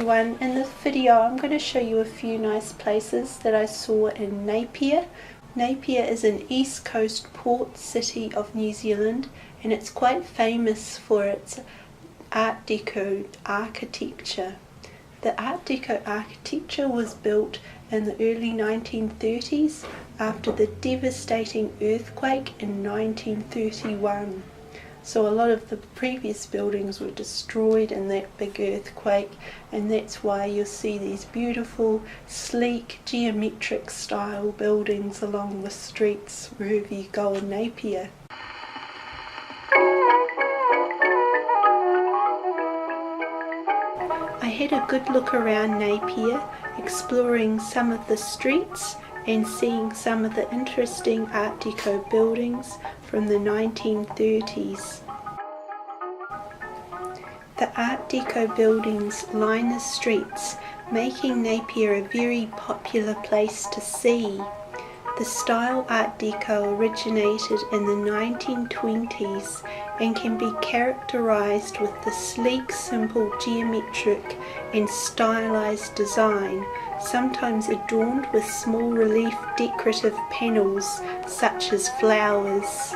everyone, in this video I'm going to show you a few nice places that I saw in Napier. Napier is an east coast port city of New Zealand and it's quite famous for its Art Deco architecture. The Art Deco architecture was built in the early 1930s after the devastating earthquake in 1931. So a lot of the previous buildings were destroyed in that big earthquake, and that's why you'll see these beautiful, sleek, geometric style buildings along the streets wherever you go in Napier. I had a good look around Napier, exploring some of the streets and seeing some of the interesting Art Deco buildings from the 1930s. The Art Deco buildings line the streets, making Napier a very popular place to see. The style Art Deco originated in the 1920s and can be characterised with the sleek, simple, geometric and stylised design, sometimes adorned with small relief decorative panels such as flowers.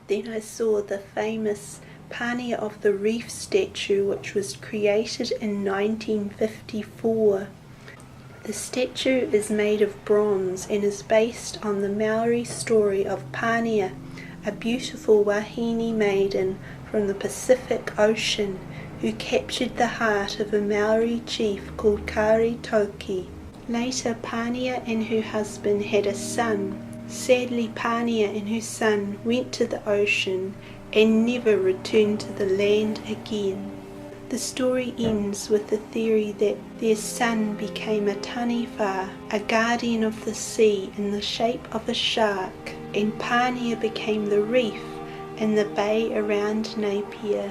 Then I saw the famous Pania of the Reef statue, which was created in 1954. The statue is made of bronze and is based on the Maori story of Pania, a beautiful wahine maiden from the Pacific Ocean who captured the heart of a Maori chief called Karitoki. Later, Pania and her husband had a son. Sadly, Pania and her son went to the ocean and never returned to the land again. The story ends with the theory that their son became a taniwhau, a guardian of the sea in the shape of a shark, and Pania became the reef in the bay around Napier.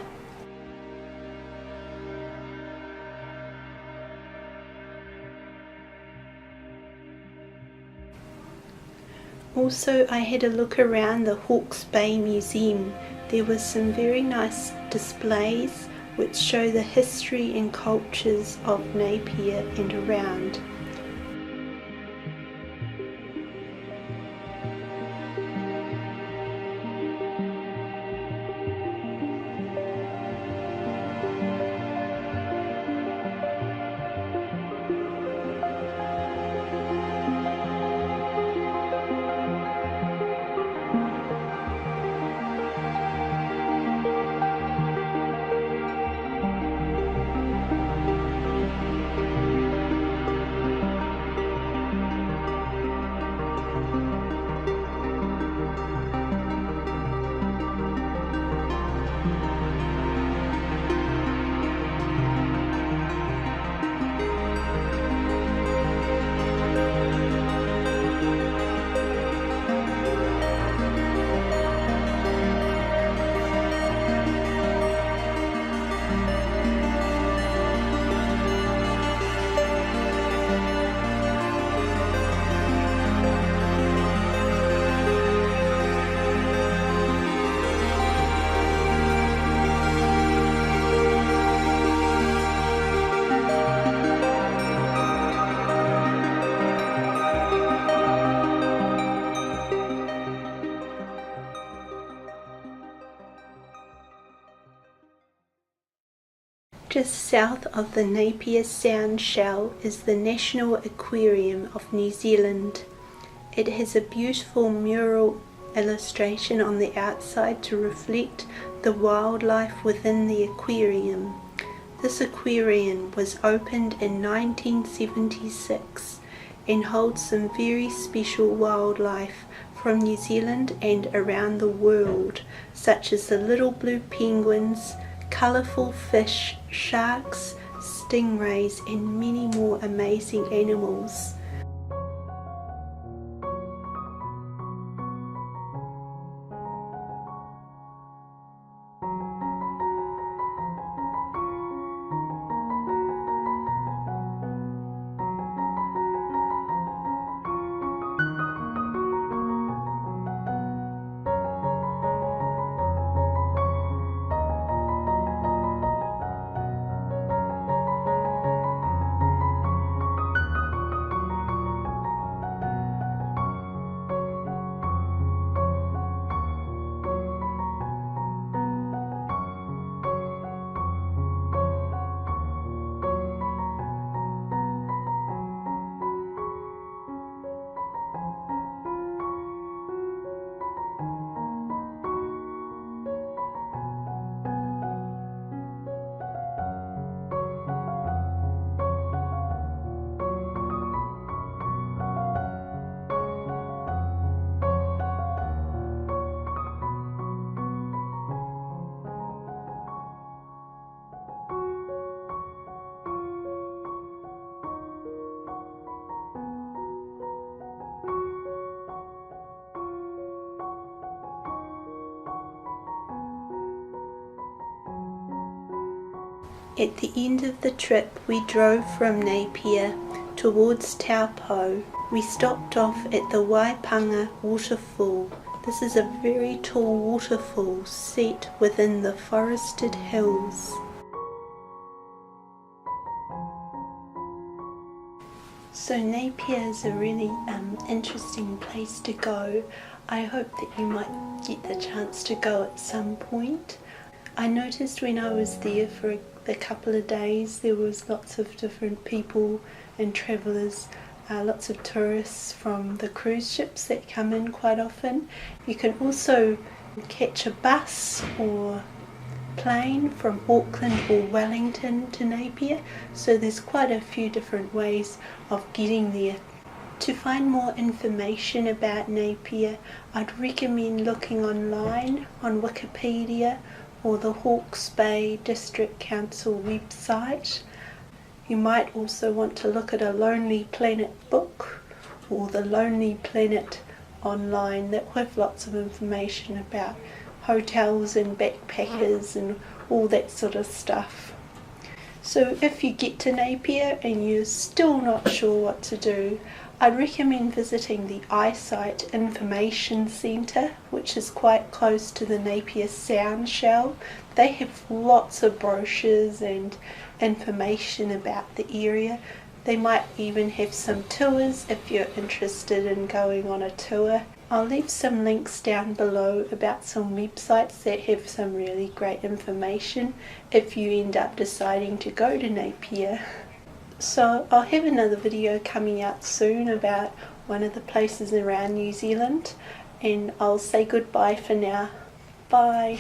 Also, I had a look around the Hawke's Bay Museum. There were some very nice displays which show the history and cultures of Napier and around. Just south of the Napier Sound Shell is the National Aquarium of New Zealand. It has a beautiful mural illustration on the outside to reflect the wildlife within the aquarium. This aquarium was opened in 1976 and holds some very special wildlife from New Zealand and around the world, such as the little blue penguins, colourful fish, sharks, stingrays and many more amazing animals. At the end of the trip, we drove from Napier towards Taupo. We stopped off at the Waipanga Waterfall. This is a very tall waterfall set within the forested hills. So Napier is a really interesting place to go. I hope that you might get the chance to go at some point. I noticed when I was there for a couple of days there was lots of different people and travellers, lots of tourists from the cruise ships that come in quite often. You can also catch a bus or plane from Auckland or Wellington to Napier, so there's quite a few different ways of getting there. To find more information about Napier, I'd recommend looking online on Wikipedia or the Hawke's Bay District Council website. You might also want to look at a Lonely Planet book or the Lonely Planet online that have lots of information about hotels and backpackers and all that sort of stuff. So if you get to Napier and you're still not sure what to do, I'd recommend visiting the Eyesight Information Centre, which is quite close to the Napier Sound Shell. They have lots of brochures and information about the area. They might even have some tours if you're interested in going on a tour. I'll leave some links down below about some websites that have some really great information if you end up deciding to go to Napier. So I'll have another video coming out soon about one of the places around New Zealand, and I'll say goodbye for now. Bye.